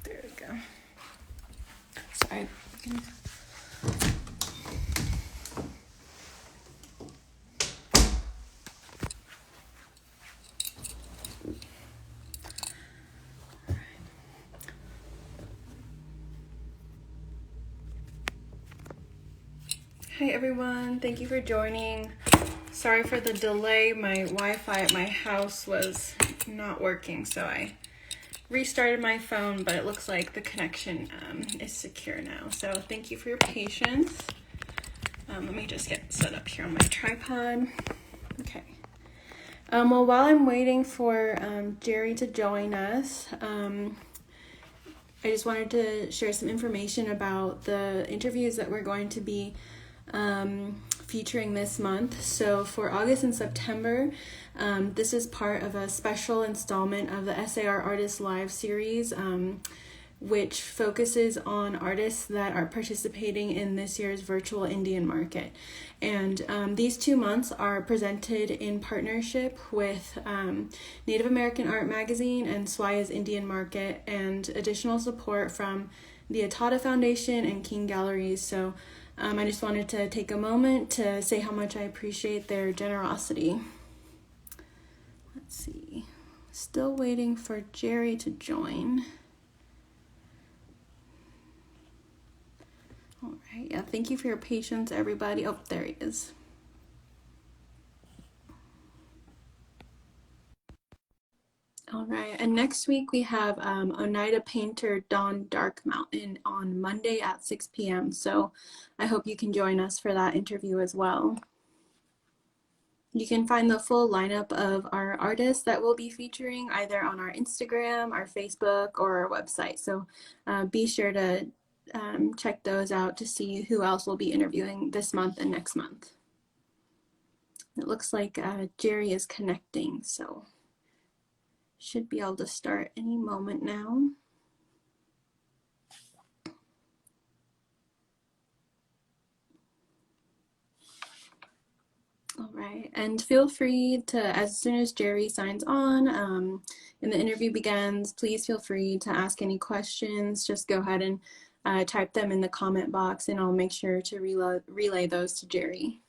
There we go. Sorry. Hi everyone, thank you for joining. Sorry for the delay. My Wi-Fi at my house was not working, so I restarted my phone, but it looks like the connection is secure now. So thank you for your patience. Let me just get set up here on my tripod. Okay. Well, while I'm waiting for Gerry to join us, I just wanted to share some information about the interviews that we're going to be featuring this month. So for August and September, this is part of a special installment of the SAR Artists Live series, which focuses on artists that are participating in this year's Virtual Indian Market. And these 2 months are presented in partnership with Native American Art Magazine and SWAIA's Indian Market, and additional support from the Atata Foundation and King Galleries. So I just wanted to take a moment to say how much I appreciate their generosity. Let's see. Still waiting for Gerry to join. All right. Yeah, thank you for your patience, everybody. Oh, there he is. All right, and next week we have Oneida painter Dawn Dark Mountain on Monday at 6 p.m. So I hope you can join us for that interview as well. You can find the full lineup of our artists that we'll be featuring either on our Instagram, our Facebook, or our website. So be sure to check those out to see who else we'll be interviewing this month and next month. It looks like Gerry is connecting, so should be able to start any moment now. All right, and feel free to, as soon as Gerry signs on and the interview begins, please feel free to ask any questions. Just go ahead and type them in the comment box, and I'll make sure to relay those to Gerry.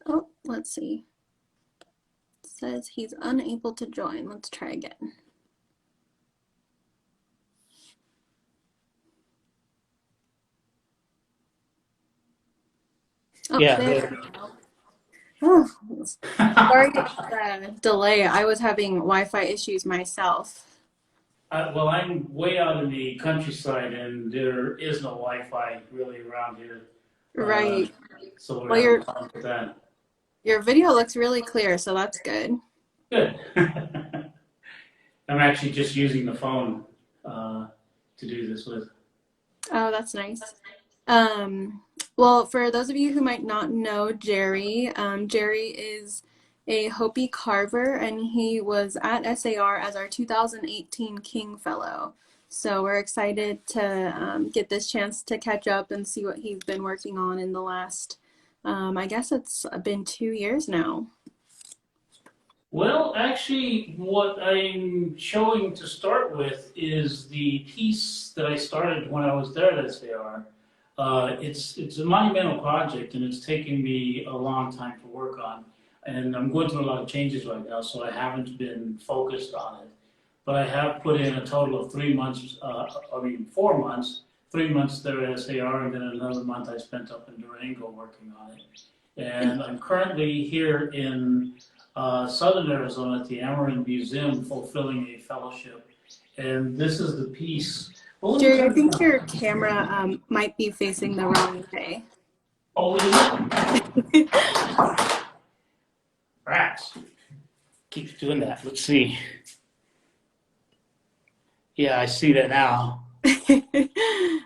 Oh, let's see. It says he's unable to join. Let's try again. Oh, Yeah. there we go. Oh, sorry about the delay. I was having Wi-Fi issues myself. Well, I'm way out in the countryside, and there is no Wi-Fi really around here. Right. So we're Well, having fun with that. your video looks really clear, so that's good. Good. I'm actually just using the phone to do this with. Oh, that's nice. Well, for those of you who might not know Gerry, Gerry is a Hopi carver, and he was at SAR as our 2018 King Fellow. So we're excited to get this chance to catch up and see what he's been working on in the last, I guess it's been 2 years now. Well, actually, what I'm showing to start with is the piece that I started when I was there at SAR. It's a monumental project, and it's taken me a long time to work on. And I'm going through a lot of changes right now, so I haven't been focused on it. But I have put in a total of 3 months, 4 months, 3 months there at SAR, and then another month I spent up in Durango working on it. And I'm currently here in Southern Arizona at the Amarin Museum fulfilling a fellowship. And this is the piece. Well, Gerry, I think your camera might be facing the wrong way. Oh, is it? Rats. Keeps doing that. Let's see. Yeah, I see that now.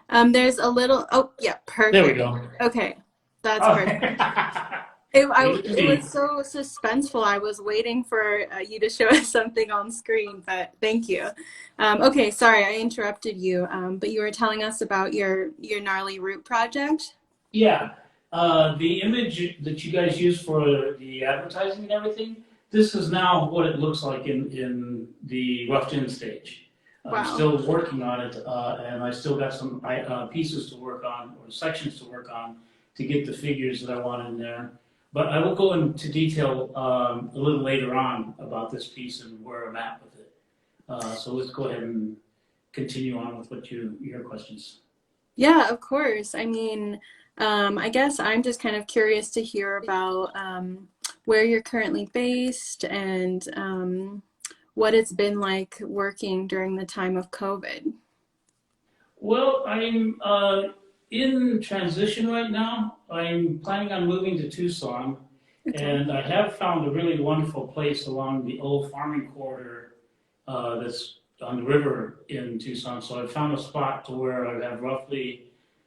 There's a little, oh, yeah, perfect. There we go. Okay, that's perfect. It was so suspenseful. I was waiting for you to show us something on screen, but thank you. Okay, sorry, I interrupted you, but you were telling us about your gnarly root project? Yeah, The image that you guys use for the advertising and everything, this is now what it looks like in the roughed in stage. I'm Wow. still working on it, and I still got some pieces to work on, or sections to work on, to get the figures that I want in there. But I will go into detail a little later on about this piece and where I'm at with it. So let's go ahead and continue on with your questions. Yeah, of course. I mean, I guess I'm just kind of curious to hear about where you're currently based and what it's been like working during the time of COVID. Well, I'm in transition right now. I'm planning on moving to Tucson, Okay. and I have found a really wonderful place along the old farming corridor that's on the river in Tucson. So I found a spot to where I have roughly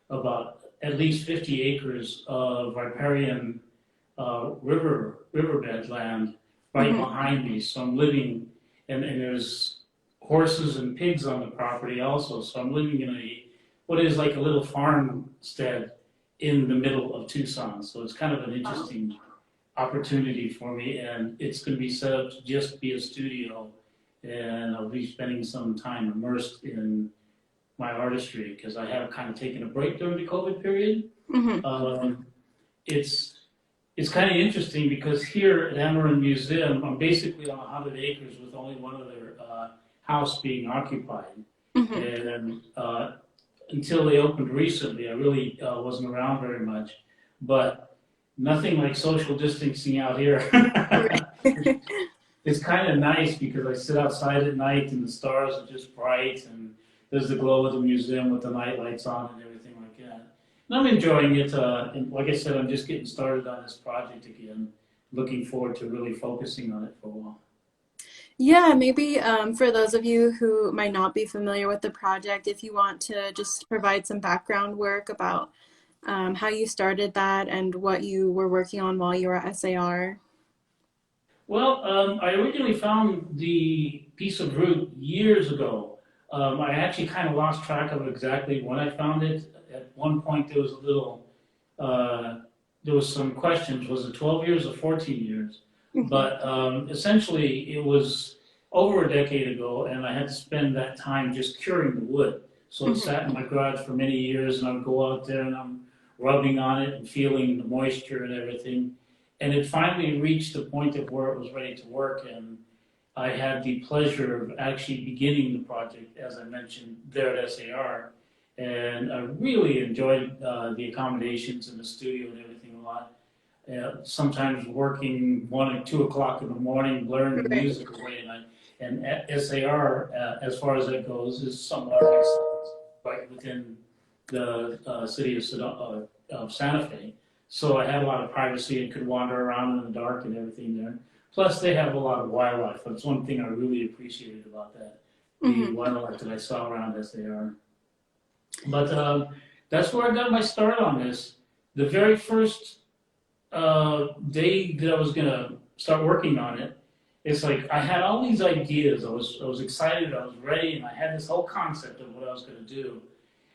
about at least 50 acres of riparian riverbed land right Hmm. behind me. So I'm living, and there's horses and pigs on the property also. So I'm living in what is like a little farmstead in the middle of Tucson. So it's kind of an Wow. interesting opportunity for me, and it's going to be set up to just be a studio, and I'll be spending some time immersed in my artistry because I have kind of taken a break during the COVID period. Hmm. Um, it's it's kind of interesting because here at Amarin Museum, I'm basically on 100 acres with only one other house being occupied. Hmm. And until they opened recently, I really wasn't around very much. But nothing like social distancing out here. Right. It's kind of nice because I sit outside at night and the stars are just bright and there's the glow of the museum with the night lights on and everything like that. And I'm enjoying it. And like I said, I'm just getting started on this project again. Looking forward to really focusing on it for a while. Yeah, maybe for those of you who might not be familiar with the project, if you want to just provide some background work about how you started that and what you were working on while you were at SAR. Well, I originally found the piece of root years ago. I actually kind of lost track of exactly when I found it. At one point, there was a little, there was some questions. Was it 12 years or 14 years? Hmm. But essentially, it was over a decade ago, and I had to spend that time just curing the wood. So it Hmm. sat in my garage for many years, and I would go out there and I'm rubbing on it and feeling the moisture and everything, and it finally reached the point of where it was ready to work, and I had the pleasure of actually beginning the project, as I mentioned, there at SAR, and I really enjoyed the accommodations in the studio and everything a lot. Sometimes working 1 or 2 o'clock in the morning, blurring the Right. music away, and at SAR, as far as that goes, is somewhat isolated, right within the city of Santa Fe. So I had a lot of privacy and could wander around in the dark and everything there. Plus, they have a lot of wildlife. That's one thing I really appreciated about that, the Hmm. wildlife that I saw around SAR. But that's where I got my start on this. The very first day that I was gonna start working on it, it's like I had all these ideas. I was excited. I was ready, and I had this whole concept of what I was gonna do.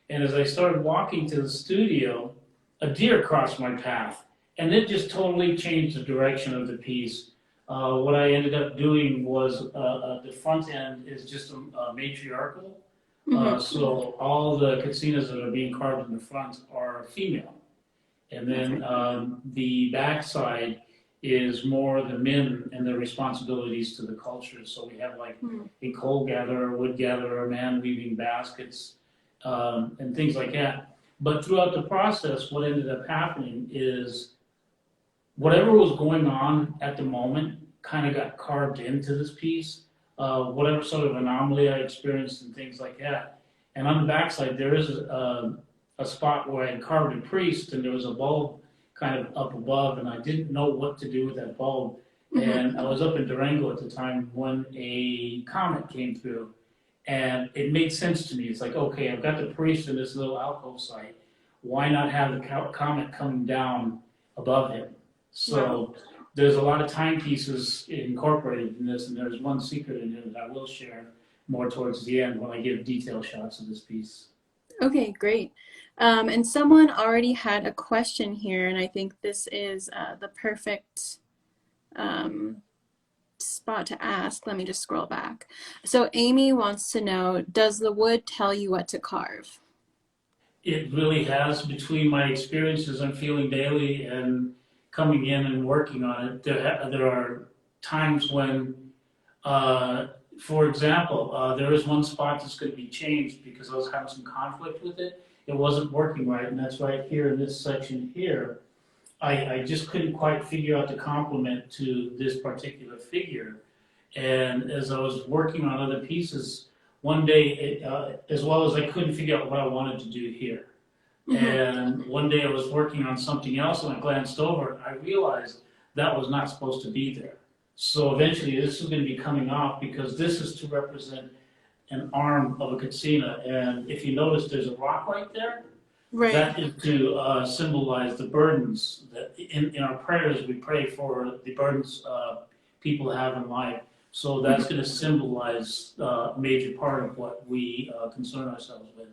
And as I started walking to the studio, a deer crossed my path, and it just totally changed the direction of the piece. What I ended up doing was the front end is just a matriarchal. Hmm. So all the casinas that are being carved in the front are female. And Okay. then the backside is more the men and their responsibilities to the culture. So we have like Hmm. a coal gatherer, wood gatherer, a man weaving baskets, and things like that. But throughout the process, what ended up happening is whatever was going on at the moment kind of got carved into this piece. Whatever sort of anomaly I experienced and things like that. And on the backside, there is a spot where I had carved a priest, and there was a bulb kind of up above, and I didn't know what to do with that bulb. Hmm. And I was up in Durango at the time when a comet came through, and it made sense to me. It's like, okay, I've got the priest in this little alcove site. Why not have the comet coming down above him? Wow. So there's a lot of timepieces incorporated in this, and there's one secret in here that I will share more towards the end when I give detailed shots of this piece. Okay, great. And someone already had a question here, and I think this is the perfect spot to ask. Let me just scroll back. So Amy wants to know, does the wood tell you what to carve? It really has, between my experiences I'm feeling daily and coming in and working on it. There are times when, for example, there is one spot that's going to be changed because I was having some conflict with it. It wasn't working right, and that's right here in this section here. I just couldn't quite figure out the complement to this particular figure. And as I was working on other pieces, one day, as well as I couldn't figure out what I wanted to do here. And one day I was working on something else and I glanced over and I realized that was not supposed to be there. So eventually this is going to be coming off because this is to represent an arm of a katsina. And if you notice, there's a rock right there. Right. That is to symbolize the burdens that in our prayers we pray for the burdens people have in life. So that's going to symbolize a major part of what we concern ourselves with.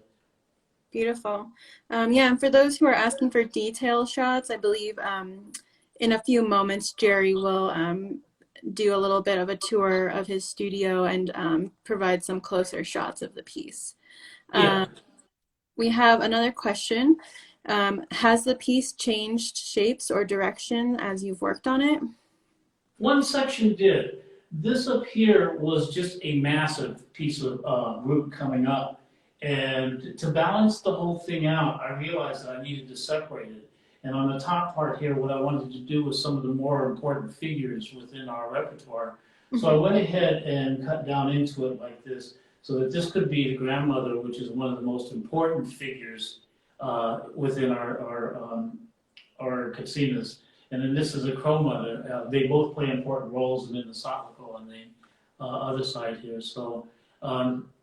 Beautiful. Yeah, and for those who are asking for detail shots, I believe in a few moments Gerry will do a little bit of a tour of his studio and provide some closer shots of the piece. Yeah. We have another question. Has the piece changed shapes or direction as you've worked on it? One section did. This up here was just a massive piece of root coming up. And to balance the whole thing out, I realized that I needed to separate it. And on the top part here, what I wanted to do was some of the more important figures within our repertoire. So I went ahead and cut down into it like this, so that this could be the grandmother, which is one of the most important figures within our katsinas. And then this is a crow mother. They both play important roles, and then the Satlako on the other side here. So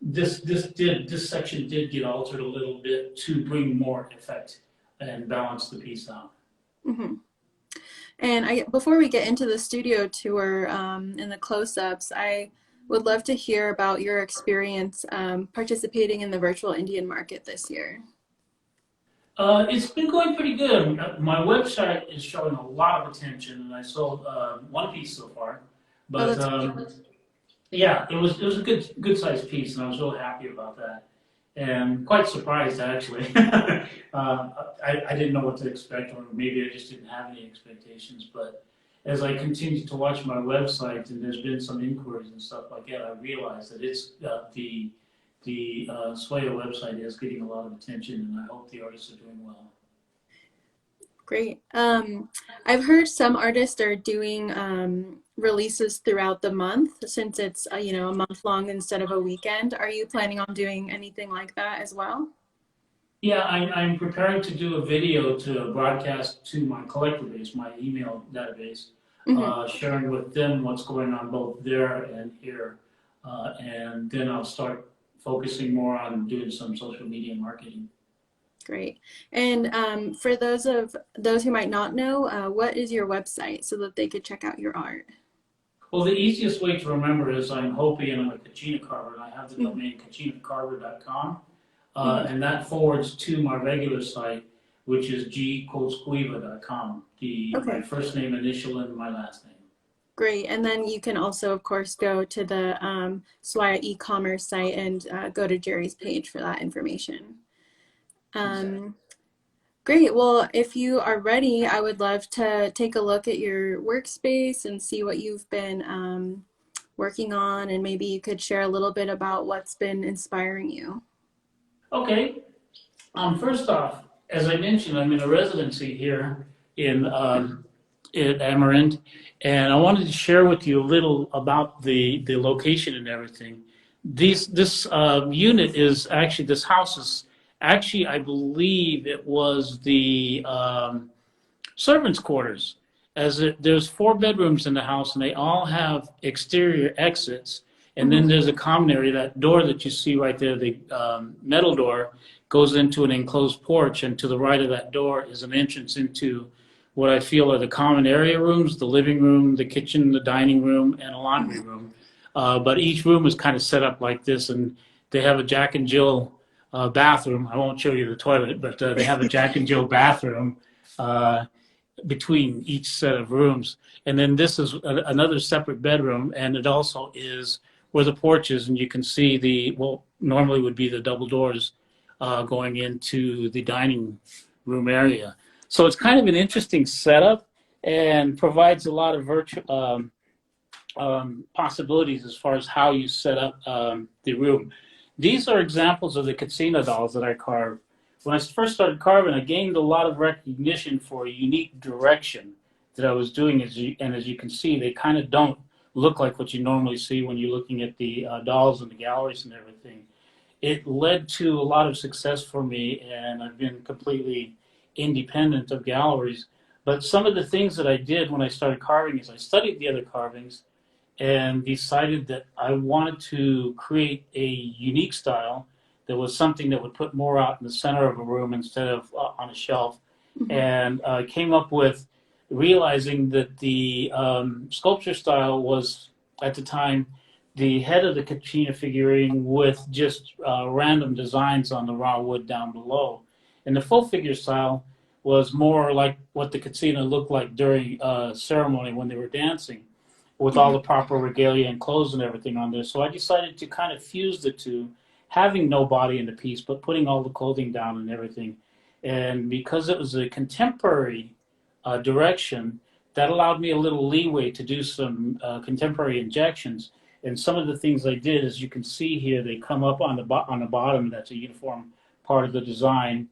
this section did get altered a little bit to bring more effect and balance the piece out. Mm-hmm. And before we get into the studio tour and the close-ups, I would love to hear about your experience participating in the Virtual Indian Market this year. It's been going pretty good. My website is showing a lot of attention, and I sold one piece so far. But yeah, it was a good sized piece, and I was really happy about that, and quite surprised actually. I didn't know what to expect, or maybe I just didn't have any expectations. But as I continued to watch my website, and there's been some inquiries and stuff like that, I realized that it's the SWAIA website is getting a lot of attention, and I hope the artists are doing well. Great. I've heard some artists are doing releases throughout the month since it's a month long instead of a weekend. Are you planning on doing anything like that as well? Yeah, I'm preparing to do a video to broadcast to my collector base, my email database, sharing with them what's going on both there and here, and then I'll start focusing more on doing some social media marketing. Great. And for those who might not know, what is your website so that they could check out your art? Well, the easiest way to remember is I'm Hopi and I'm a Kachina carver, and I have the domain kachinacarver.com, and that forwards to my regular site, which is Quotskuyva.com, my first name, initial, and my last name. Great. And then you can also, of course, go to the SWAIA e-commerce site and go to Gerry's page for that information. Exactly. Great. Well, if you are ready, I would love to take a look at your workspace and see what you've been working on, and maybe you could share a little bit about what's been inspiring you. Okay. First off, as I mentioned, I'm in a residency here in Amaranth, and I wanted to share with you a little about the location and everything. This unit is actually, this house is actually, I believe it was the servants' quarters. There's 4 bedrooms in the house, and they all have exterior exits. And then there's a common area. That door that you see right there, the metal door, goes into an enclosed porch. And to the right of that door is an entrance into what I feel are the common area rooms, the living room, the kitchen, the dining room, and a laundry room. But each room is kind of set up like this, and they have a Jack and Jill bathroom. I won't show you the toilet, but they have a Jack and Jill bathroom between each set of rooms. And then this is another separate bedroom, and it also is where the porch is, and you can see well, normally would be the double doors going into the dining room area. So it's kind of an interesting setup and provides a lot of possibilities as far as how you set up the room. These are examples of the Katsina dolls that I carved. When I first started carving, I gained a lot of recognition for a unique direction that I was doing, and as you can see, they kind of don't look like what you normally see when you're looking at the dolls in the galleries and everything. It led to a lot of success for me, and I've been completely independent of galleries. But some of the things that I did when I started carving is I studied the other carvings and decided that I wanted to create a unique style that was something that would put more out in the center of a room instead of on a shelf. Mm-hmm. And I came up with realizing that the sculpture style was, at the time, the head of the Katsina figurine with just random designs on the raw wood down below. And the full figure style was more like what the Katsina looked like during ceremony when they were dancing, with all the proper regalia and clothes and everything on there. So I decided to kind of fuse the two, having no body in the piece, but putting all the clothing down and everything. And because it was a contemporary direction, that allowed me a little leeway to do some contemporary injections. And some of the things I did, as you can see here, they come up on the bottom. That's a uniform part of the design.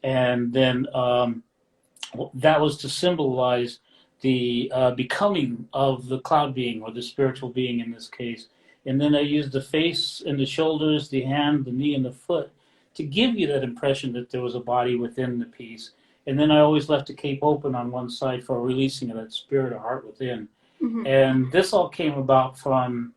And then that was to symbolize the becoming of the cloud being, or the spiritual being in this case. And then I used the face and the shoulders, the hand, the knee, and the foot to give you that impression that there was a body within the piece. And then I always left the cape open on one side for releasing of that spirit or heart within. Mm-hmm. And this all came about from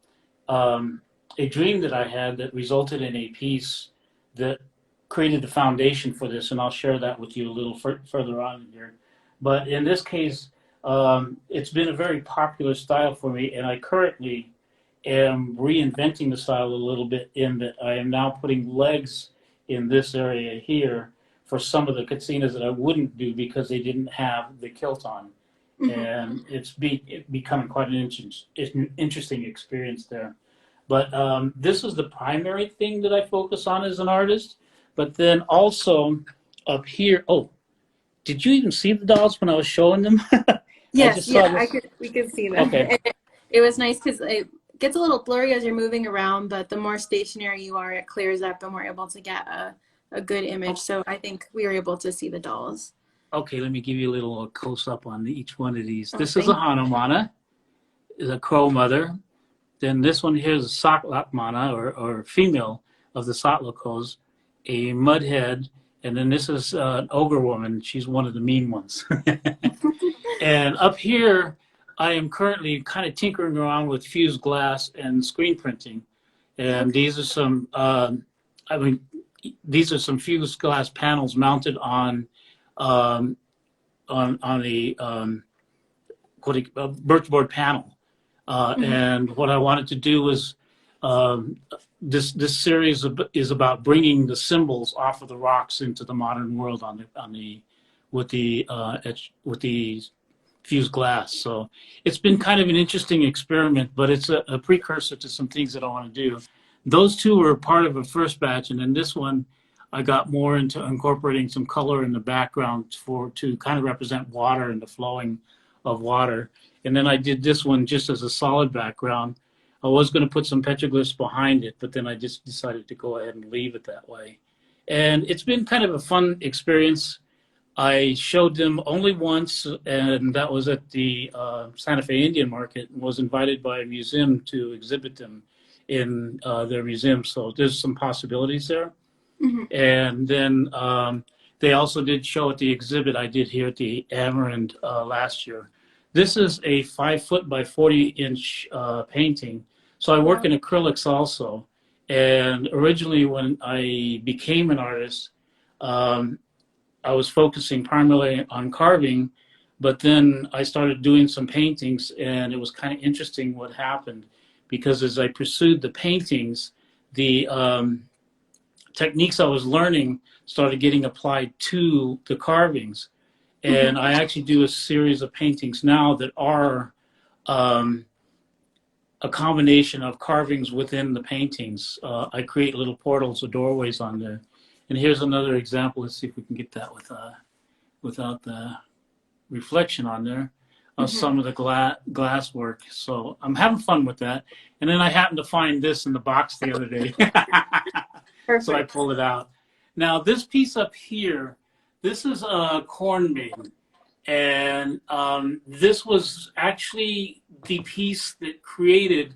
a dream that I had that resulted in a piece that created the foundation for this. And I'll share that with you a little further on here. But in this case, it's been a very popular style for me, and I currently am reinventing the style a little bit in that I am now putting legs in this area here for some of the Katsinas that I wouldn't do because they didn't have the kilt on. Mm-hmm. And it's becoming quite an interesting experience there. But this is the primary thing that I focus on as an artist. But then also up here, did you even see the dolls when I was showing them? Yes, we could see them. Okay. It was nice because it gets a little blurry as you're moving around, but the more stationary you are, it clears up and we're able to get a good image. So I think we were able to see the dolls. Okay, let me give you a little close-up on each one of these. This is a Hanumana, is a crow mother. Then this one here is a Saklakmana, or female of the Satlakos, a mudhead. And then this is an ogre woman. She's one of the mean ones. And up here, I am currently kind of tinkering around with fused glass and screen printing. And these are some, these are some fused glass panels mounted on a birchboard panel. And what I wanted to do was, this series is about bringing the symbols off of the rocks into the modern world with the fused glass. So it's been kind of an interesting experiment, but it's a precursor to some things that I want to do. Those two were part of a first batch, and then this one I got more into incorporating some color in the background to kind of represent water and the flowing of water. And then I did this one just as a solid background. I was going to put some petroglyphs behind it, but then I just decided to go ahead and leave it that way. And it's been kind of a fun experience. I showed them only once, and that was at the Santa Fe Indian Market, and was invited by a museum to exhibit them in their museum. So there's some possibilities there. Mm-hmm. And then they also did show at the exhibit I did here at the Amarant last year. This is a 5-foot by 40-inch painting. So I work in acrylics also. And originally when I became an artist, I was focusing primarily on carving, but then I started doing some paintings, and it was kind of interesting what happened, because as I pursued the paintings, the techniques I was learning started getting applied to the carvings. And I actually do a series of paintings now that are a combination of carvings within the paintings. I create little portals or doorways on there. And here's another example. Let's see if we can get that without the reflection on there of some of the glass work. So I'm having fun with that. And then I happened to find this in the box the other day. So I pulled it out. Now this piece up here, this is a corn maiden. And this was actually the piece that created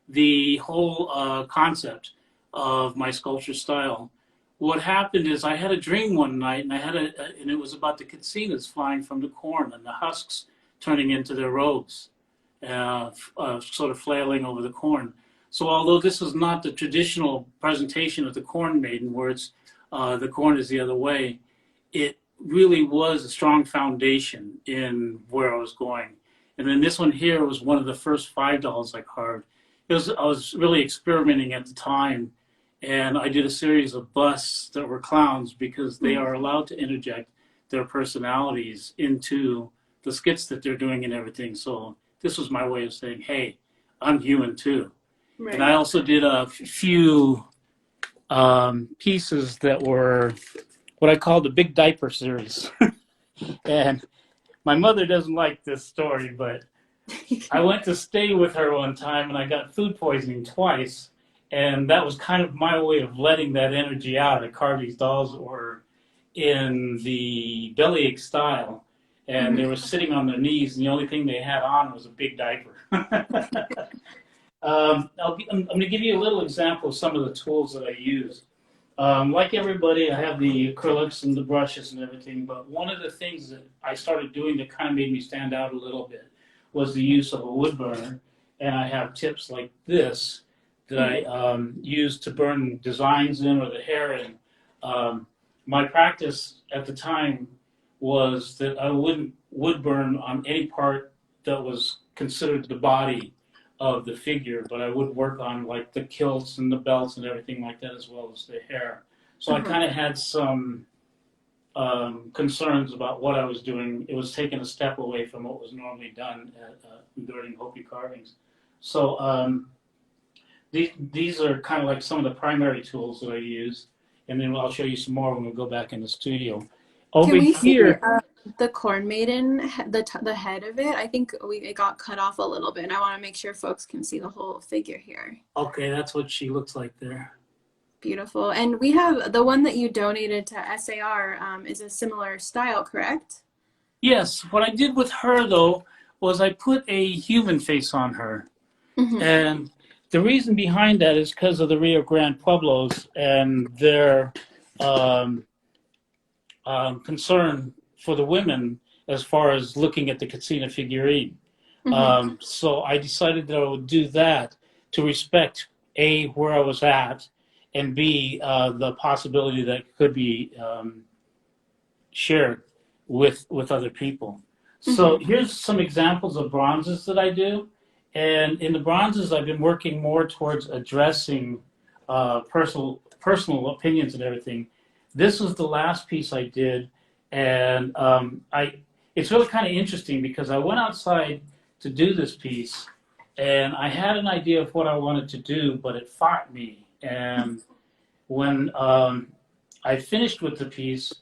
the whole concept of my sculpture style. What happened is I had a dream one night, and and it was about the katsinas flying from the corn and the husks turning into their robes, sort of flailing over the corn. So although this is not the traditional presentation of the corn maiden, where it's the corn is the other way, it really was a strong foundation in where I was going. And then this one here was one of the first $5 I carved. I was really experimenting at the time. And I did a series of busts that were clowns because they are allowed to interject their personalities into the skits that they're doing and everything. So this was my way of saying, hey, I'm human too. Right. And I also did a few pieces that were what I call the Big Diaper series. And my mother doesn't like this story, but I went to stay with her one time and I got food poisoning twice. And that was kind of my way of letting that energy out. I carved these dolls that were in the bellyache style, and they were sitting on their knees, and the only thing they had on was a big diaper. I'm going to give you a little example of some of the tools that I use. Like everybody, I have the acrylics and the brushes and everything, but one of the things that I started doing that kind of made me stand out a little bit was the use of a wood burner, and I have tips like this that I use to burn designs in or the hair in. My practice at the time was that I wouldn't wood burn on any part that was considered the body of the figure, but I would work on like the kilts and the belts and everything like that, as well as the hair. So I kind of had some concerns about what I was doing. It was taking a step away from what was normally done during Hopi carvings. So these are kind of like some of the primary tools that I use, and then I'll show you some more when we go back in the studio. Over Can we here, see the corn maiden, the head of it? I think it got cut off a little bit, and I want to make sure folks can see the whole figure here. Okay, that's what she looks like there. Beautiful. And we have the one that you donated to SAR is a similar style, correct? Yes. What I did with her, though, was I put a human face on her. And the reason behind that is because of the Rio Grande Pueblos and their concern for the women as far as looking at the Katsina figurine. So I decided that I would do that to respect A, where I was at, and B, the possibility that it could be shared with other people. So here's some examples of bronzes that I do. And in the bronzes, I've been working more towards addressing personal opinions and everything. This was the last piece I did, and it's really kind of interesting because I went outside to do this piece, and I had an idea of what I wanted to do, but it fought me. And when I finished with the piece,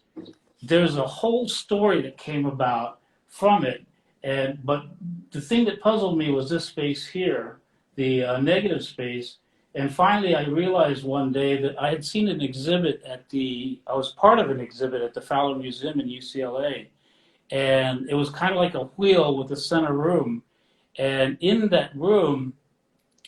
there's a whole story that came about from it. But the thing that puzzled me was this space here, the negative space. And finally, I realized one day that I had seen an exhibit I was part of an exhibit at the Fowler Museum in UCLA. And it was kind of like a wheel with a center room. And in that room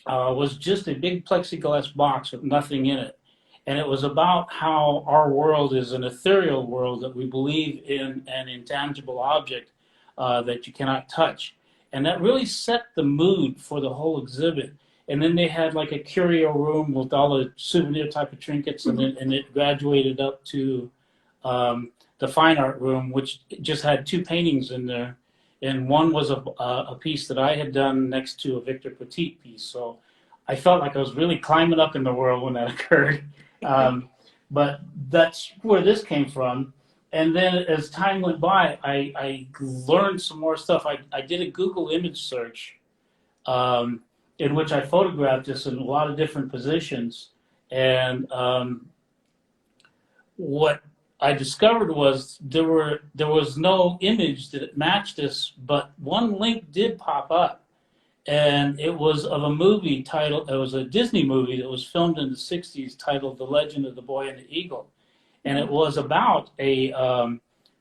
was just a big plexiglass box with nothing in it. And it was about how our world is an ethereal world, that we believe in an intangible object that you cannot touch. And that really set the mood for the whole exhibit. And then they had like a curio room with all the souvenir type of trinkets, and it graduated up to the fine art room, which just had two paintings in there. And one was a piece that I had done next to a Victor Petit piece. So I felt like I was really climbing up in the world when that occurred. But that's where this came from. And then as time went by, I learned some more stuff. I did a Google image search in which I photographed this in a lot of different positions. And what I discovered was there was no image that matched this, but one link did pop up, and it was of a movie titled. It was a Disney movie that was filmed in the '60s, titled "The Legend of the Boy and the Eagle," and it was about a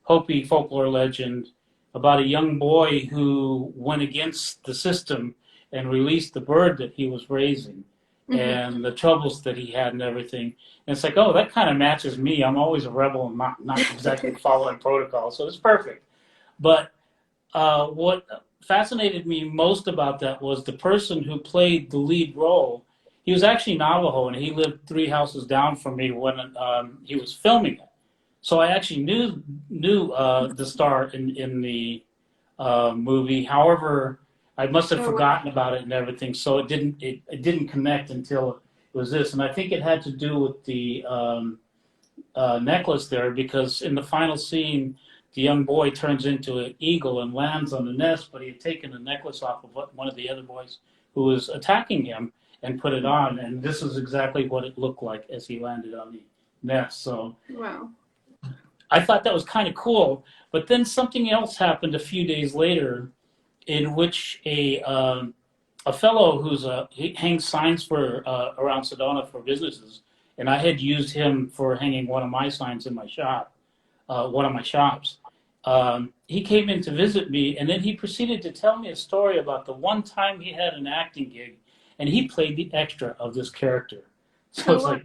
Hopi folklore legend about a young boy who went against the system and released the bird that he was raising, and the troubles that he had and everything. And it's like, oh, that kind of matches me. I'm always a rebel and not exactly following protocol, so it's perfect. But what fascinated me most about that was the person who played the lead role. He was actually Navajo, and he lived 3 houses down from me when he was filming it. So I actually knew the star in the movie. However, I must have forgotten about it and everything, so it didn't connect until it was this. And I think it had to do with the necklace there, because in the final scene, the young boy turns into an eagle and lands on the nest, but he had taken the necklace off of one of the other boys who was attacking him and put it on, and this is exactly what it looked like as he landed on the nest. So Wow. I thought that was kind of cool. But then something else happened a few days later, in which a fellow he hangs signs for around Sedona for businesses, and I had used him for hanging one of my signs in my shop, one of my shops. He came in to visit me, and then he proceeded to tell me a story about the one time he had an acting gig, and he played the extra of this character. So it's like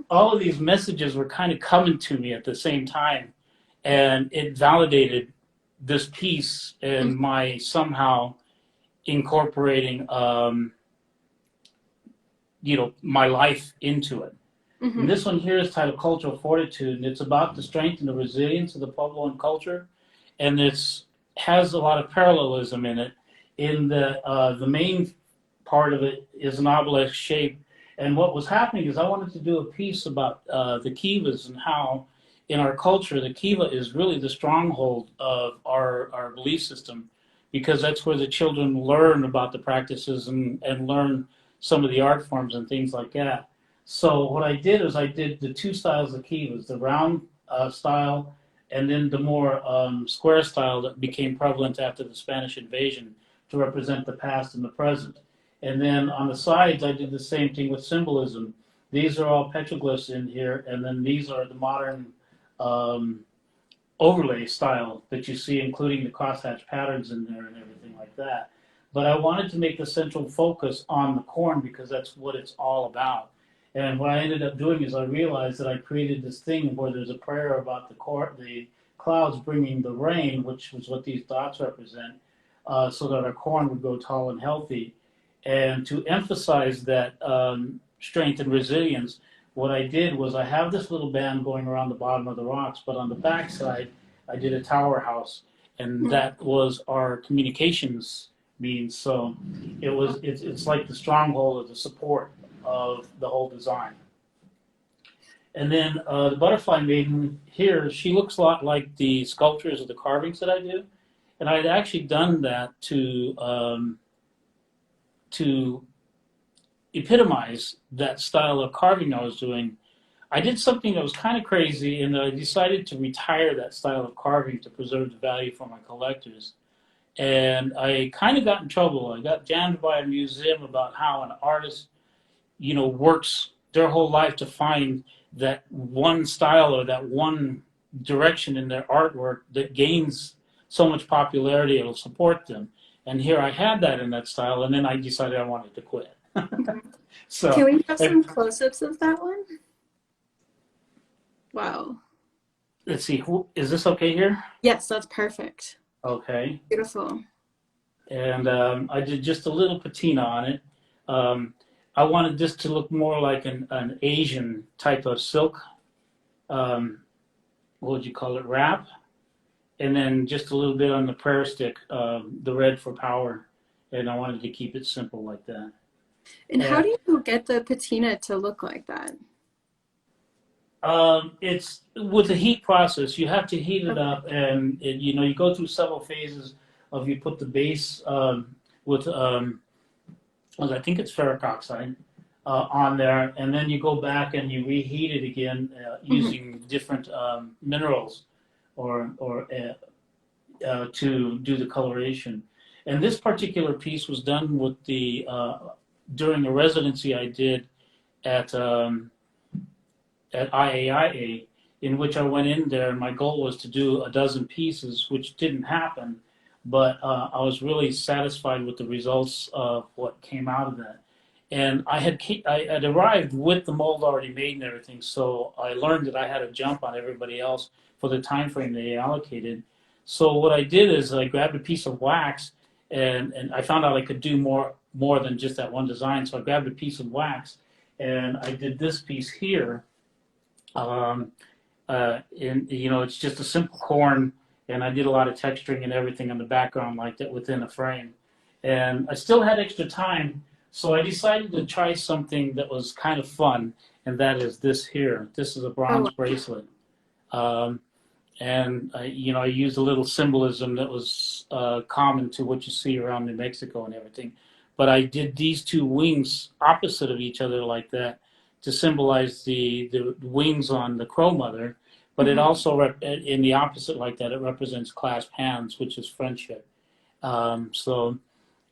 all of these messages were kind of coming to me at the same time, and it validated this piece and my somehow incorporating, my life into it. And this one here is titled Cultural Fortitude, and it's about the strength and the resilience of the Puebloan culture, and it has a lot of parallelism in it. In the main part of it is an obelisk shape. And what was happening is I wanted to do a piece about the Kivas and how in our culture the Kiva is really the stronghold of our belief system, because that's where the children learn about the practices and learn some of the art forms and things like that. So what I did is I did the 2 styles of Kivas, the round style and then the more square style that became prevalent after the Spanish invasion to represent the past and the present. And then on the sides, I did the same thing with symbolism. These are all petroglyphs in here, and then these are the modern overlay style that you see, including the crosshatch patterns in there and everything like that. But I wanted to make the central focus on the corn because that's what it's all about. And what I ended up doing is I realized that I created this thing where there's a prayer about the clouds bringing the rain, which was what these dots represent, so that our corn would grow tall and healthy. And to emphasize that strength and resilience, what I did was I have this little band going around the bottom of the rocks, but on the back side, I did a tower house, and that was our communications means. So it's like the stronghold or the support of the whole design. And then the Butterfly Maiden here, she looks a lot like the sculptures or the carvings that I do, and I'd actually done that to epitomize that style of carving I was doing. I did something that was kind of crazy in that I decided to retire that style of carving to preserve the value for my collectors. And I kind of got in trouble. I got jammed by a museum about how an artist, works their whole life to find that one style or that one direction in their artwork that gains so much popularity it'll support them. And here I had that in that style, and then I decided I wanted to quit. So can we have some close-ups of that one? Wow. Let's see. Is this okay here? Yes, that's perfect. Okay. Beautiful. And I did just a little patina on it. I wanted this to look more like an Asian type of silk. What would you call it? Wrap. And then just a little bit on the prayer stick, the red for power. And I wanted to keep it simple like that. And how do you get the patina to look like that? It's with the heat process. You have to heat it up, and you go through several phases of you put the base with I think it's ferric oxide on there, and then you go back and you reheat it again using different minerals or to do the coloration. And this particular piece was done with the during a residency I did at IAIA, in which I went in there, and my goal was to do a dozen pieces, which didn't happen, but I was really satisfied with the results of what came out of that. And I had arrived with the mold already made and everything, so I learned that I had to jump on everybody else for the time frame they allocated. So what I did is I grabbed a piece of wax, and I found out I could do more than just that one design. So I grabbed a piece of wax, and I did this piece here. It's just a simple corn, and I did a lot of texturing and everything on the background like that within a frame. And I still had extra time, so I decided to try something that was kind of fun, and that is this here. This is a bronze bracelet. And I used a little symbolism that was common to what you see around New Mexico and everything. But I did these two wings opposite of each other like that to symbolize the wings on the crow mother. But it also, in the opposite like that, it represents clasped hands, which is friendship. So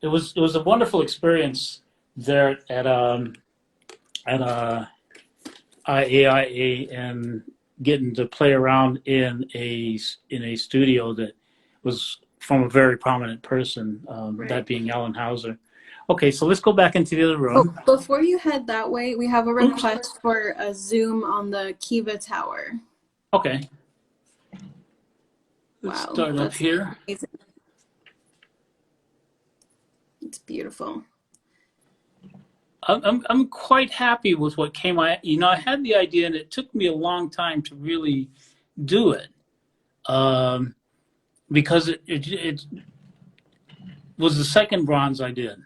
it was a wonderful experience there at IAIA, and getting to play around in a studio that was from a very prominent person, that being Alan Hauser. Okay, so let's go back into the other room. Oh, before you head that way, we have a request for a zoom on the Kiva tower. Okay. Let's start up here. Amazing. It's beautiful. I'm quite happy with what came out. I had the idea, and it took me a long time to really do it, because it was the second bronze I did.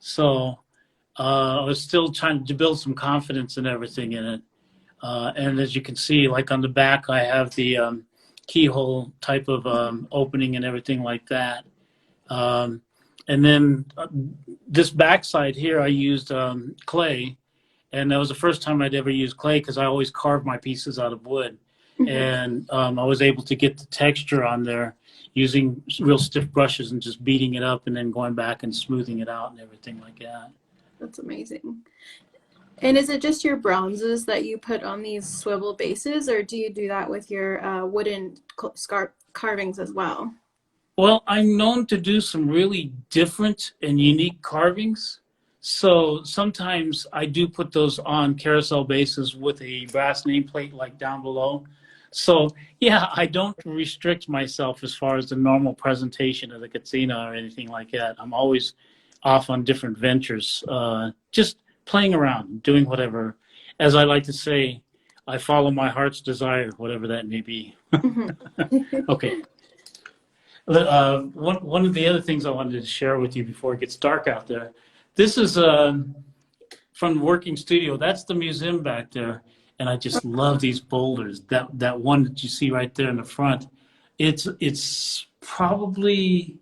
So I was still trying to build some confidence and everything in it. And as you can see, like on the back, I have the keyhole type of opening and everything like that. And then this backside here, I used clay, and that was the first time I'd ever used clay, because I always carve my pieces out of wood. And I was able to get the texture on there using real stiff brushes and just beating it up and then going back and smoothing it out and everything like that. That's amazing. And is it just your bronzes that you put on these swivel bases, or do you do that with your wooden carvings as well? Well, I'm known to do some really different and unique carvings. So sometimes I do put those on carousel bases with a brass nameplate like down below. So yeah, I don't restrict myself as far as the normal presentation of the Katsina or anything like that. I'm always off on different ventures, just playing around, doing whatever. As I like to say, I follow my heart's desire, whatever that may be. Okay. One of the other things I wanted to share with you before it gets dark out there, this is from the working studio. That's the museum back there, and I just love these boulders. That one that you see right there in the front, it's probably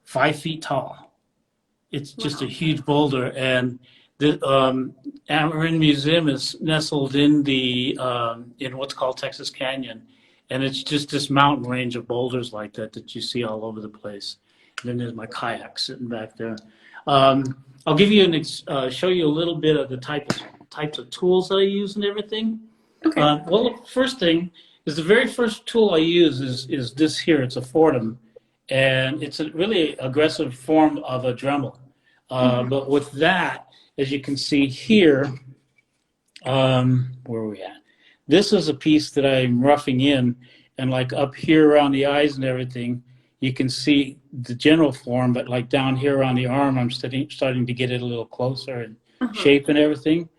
5 feet tall. It's just a huge boulder, and the Amarin Museum is nestled in in what's called Texas Canyon. And it's just this mountain range of boulders like that you see all over the place. And then there's my kayak sitting back there. I'll give you show you a little bit of the types of tools that I use and everything. Okay. Well, the first thing is the very first tool I use is this here. It's a Fortum, and it's a really aggressive form of a Dremel. But with that, as you can see here, where are we at? This is a piece that I'm roughing in, and like up here around the eyes and everything, you can see the general form, but like down here around the arm, I'm starting to get it a little closer and shape and everything.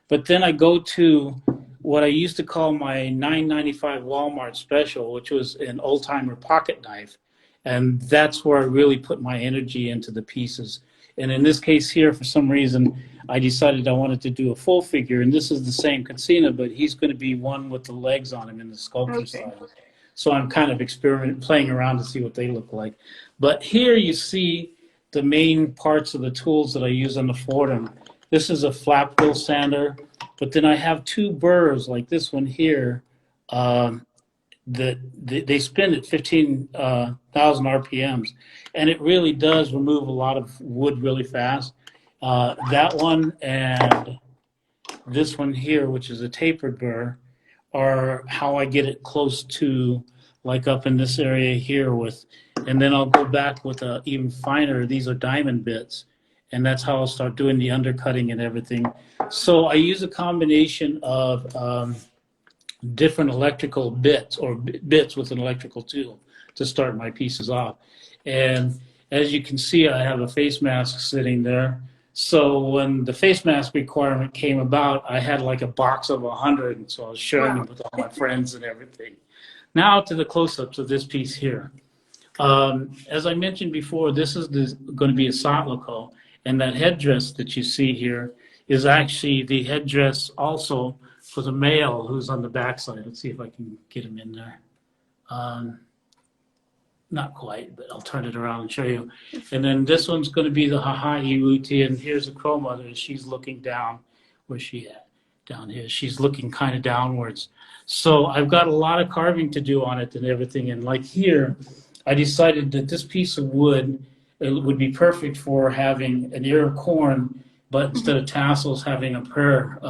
But then I go to what I used to call my $9.95 Walmart special, which was an old-timer pocket knife. And that's where I really put my energy into the pieces. And in this case here, for some reason, I decided I wanted to do a full figure, and this is the same Katsina, but he's going to be one with the legs on him in the sculpture style. So I'm kind of playing around to see what they look like. But here you see the main parts of the tools that I use on the Fortum. This is a flap wheel sander, but then I have two burrs like this one here that they spin at 15,000 RPMs, and it really does remove a lot of wood really fast. That one and this one here, which is a tapered burr, are how I get it close to, like up in this area here with, and then I'll go back with a even finer, these are diamond bits, and that's how I'll start doing the undercutting and everything. So I use a combination of different electrical bits or bits with an electrical tool to start my pieces off. And as you can see, I have a face mask sitting there. So when the face mask requirement came about, I had like a box of 100, and so I was sharing them with all my friends and everything. Now to the close-ups of this piece here. As I mentioned before, this is going to be a Sotlico, and that headdress that you see here is actually the headdress also for the male who's on the backside. Let's see if I can get him in there. Not quite, but I'll turn it around and show you. And then this one's going to be the Haha'i, and here's the Crow Mother, and she's looking down. Where's she at? Down here. She's looking kind of downwards. So I've got a lot of carving to do on it and everything. And like here, I decided that this piece of wood, it would be perfect for having an ear of corn, but instead of tassels, having a prayer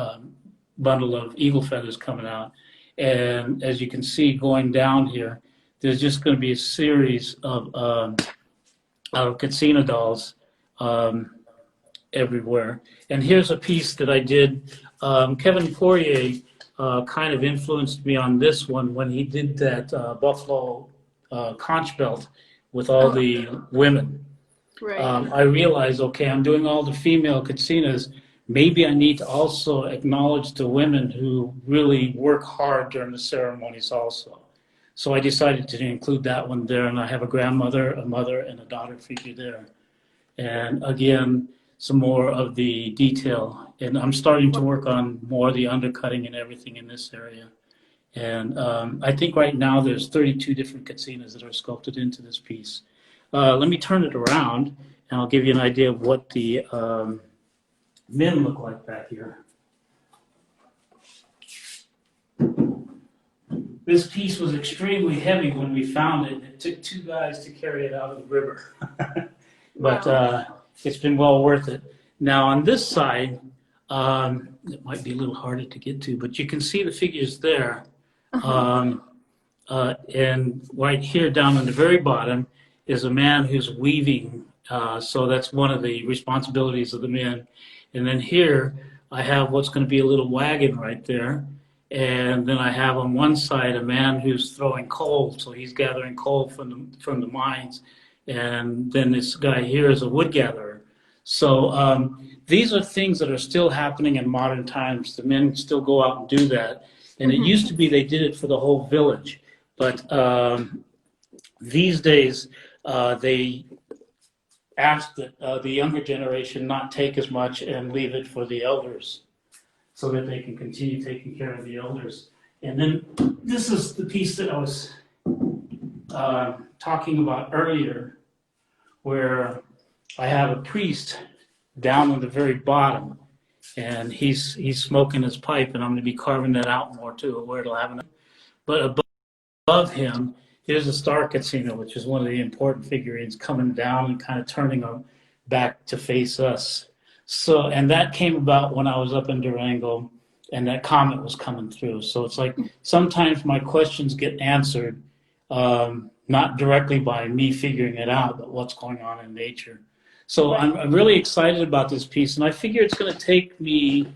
bundle of eagle feathers coming out. And as you can see going down here, there's just going to be a series of Katsina dolls everywhere. And here's a piece that I did. Kevin Poirier kind of influenced me on this one when he did that buffalo conch belt with all the women. Right. I realized, okay, I'm doing all the female Katsinas. Maybe I need to also acknowledge the women who really work hard during the ceremonies also. So I decided to include that one there, and I have a grandmother, a mother, and a daughter figure there. And again, some more of the detail. And I'm starting to work on more of the undercutting and everything in this area. And I think right now there's 32 different Katsinas that are sculpted into this piece. Let me turn it around, and I'll give you an idea of what the men look like back here. This piece was extremely heavy when we found it. It took two guys to carry it out of the river. But it's been well worth it. Now on this side, it might be a little harder to get to, but you can see the figures there. And right here down on the very bottom is a man who's weaving. So that's one of the responsibilities of the men. And then here I have what's going to be a little wagon right there. And then I have on one side a man who's throwing coal, so he's gathering coal from the mines. And then this guy here is a wood gatherer. So these are things that are still happening in modern times. The men still go out and do that. And it used to be they did it for the whole village. But these days they ask that the younger generation not take as much and leave it for the elders, so that they can continue taking care of the elders. And then this is the piece that I was talking about earlier, where I have a priest down on the very bottom, and he's smoking his pipe, and I'm going to be carving that out more too, where it'll have. But above him, here's a star Katsina, which is one of the important figurines, coming down and kind of turning them back to face us. So, and that came about when I was up in Durango, and that comet was coming through. So it's like sometimes my questions get answered, not directly by me figuring it out, but what's going on in nature. So I'm really excited about this piece, and I figure it's going to take me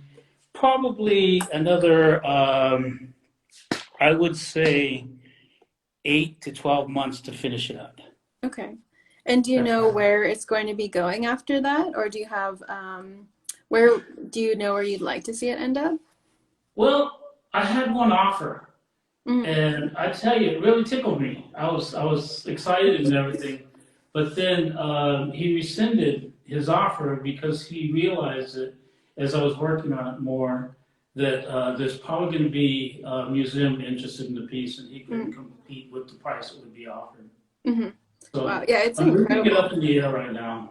probably another, I would say, 8 to 12 months to finish it up. Okay. And do you know where it's going to be going after that? Or do you have, where you'd like to see it end up? Well, I had one offer, and I tell you, it really tickled me. I was excited and everything, but then he rescinded his offer because he realized that as I was working on it more, that there's probably going to be a museum interested in the piece, and he couldn't compete with the price that would be offered. Mm-hmm. So Wow, yeah, it's I'm moving incredible. it up in the air right now.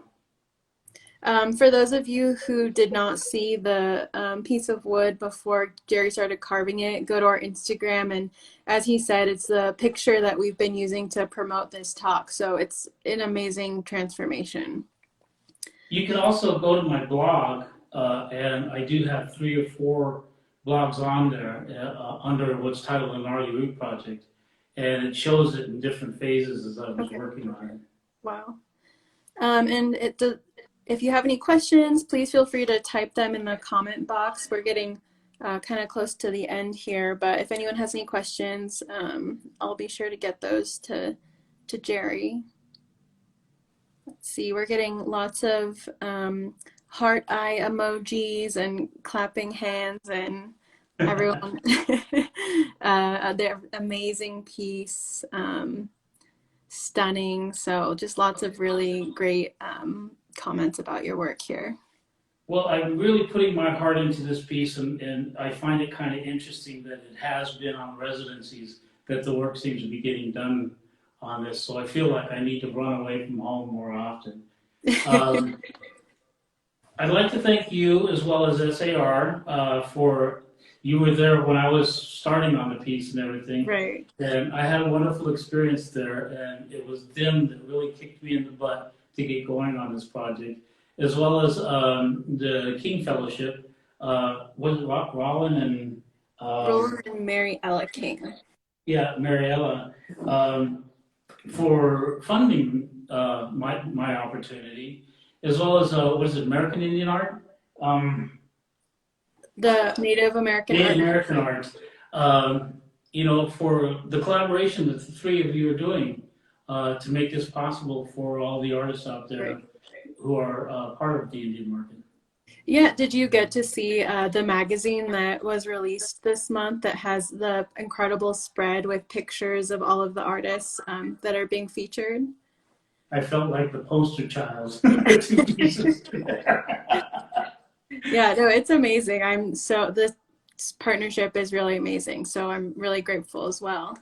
For those of you who did not see the piece of wood before Gerry started carving it, go to our Instagram, and as he said, it's the picture that we've been using to promote this talk. So it's an amazing transformation. You can also go to my blog, and I do have 3 or 4 blogs on there under what's titled an Gnarly Root Project, and it shows it in different phases as I was working on it. Wow. And if you have any questions, please feel free to type them in the comment box. We're getting kind of close to the end here, but if anyone has any questions, I'll be sure to get those to Gerry. Let's see, we're getting lots of heart eye emojis and clapping hands, and everyone, their amazing piece, stunning. So just lots of really great comments about your work here. Well, I'm really putting my heart into this piece, and I find it kind of interesting that it has been on residencies that the work seems to be getting done on this. So I feel like I need to run away from home more often. I'd like to thank you as well as SAR for, you were there when I was starting on the piece and everything. Right. And I had a wonderful experience there, and it was them that really kicked me in the butt to get going on this project, as well as the King Fellowship. Was it Rollin and Rollin and Mariella King. Yeah, Mariella, for funding my opportunity, as well as what is it, American Indian art? The Native American Native American art. You know, for the collaboration that the 3 of you are doing to make this possible for all the artists out there who are part of the Indian market. Yeah, did you get to see the magazine that was released this month that has the incredible spread with pictures of all of the artists that are being featured? I felt like the poster child. 2 pieces. Yeah, no, it's amazing. This partnership is really amazing. So I'm really grateful as well.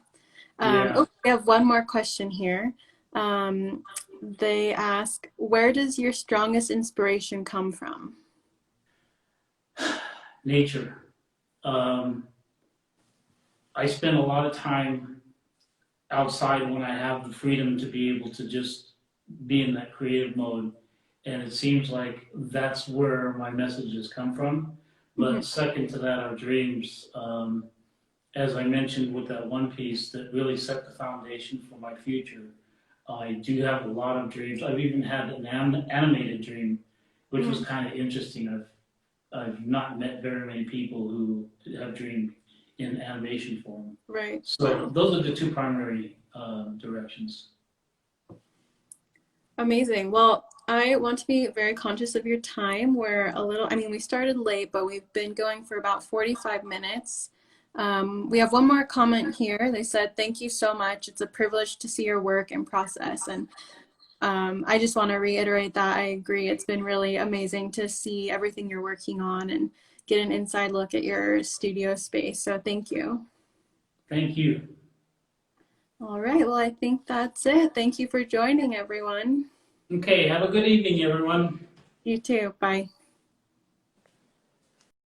Yeah. We have one more question here. They ask, where does your strongest inspiration come from? Nature. I spend a lot of time outside when I have the freedom to be able to just be in that creative mode. And it seems like that's where my messages come from. But second to that are dreams. As I mentioned with that one piece that really set the foundation for my future, I do have a lot of dreams. I've even had an animated dream, which was kind of interesting. I've not met very many people who have dreamed in animation form. Right. So those are the 2 primary directions. Amazing. Well, I want to be very conscious of your time. We started late, but we've been going for about 45 minutes. We have one more comment here. They said, thank you so much. It's a privilege to see your work and process. And I just want to reiterate that I agree. It's been really amazing to see everything you're working on and get an inside look at your studio space. So thank you. Thank you. All right. Well, I think that's it. Thank you for joining, everyone. Okay. Have a good evening, everyone. You too. Bye.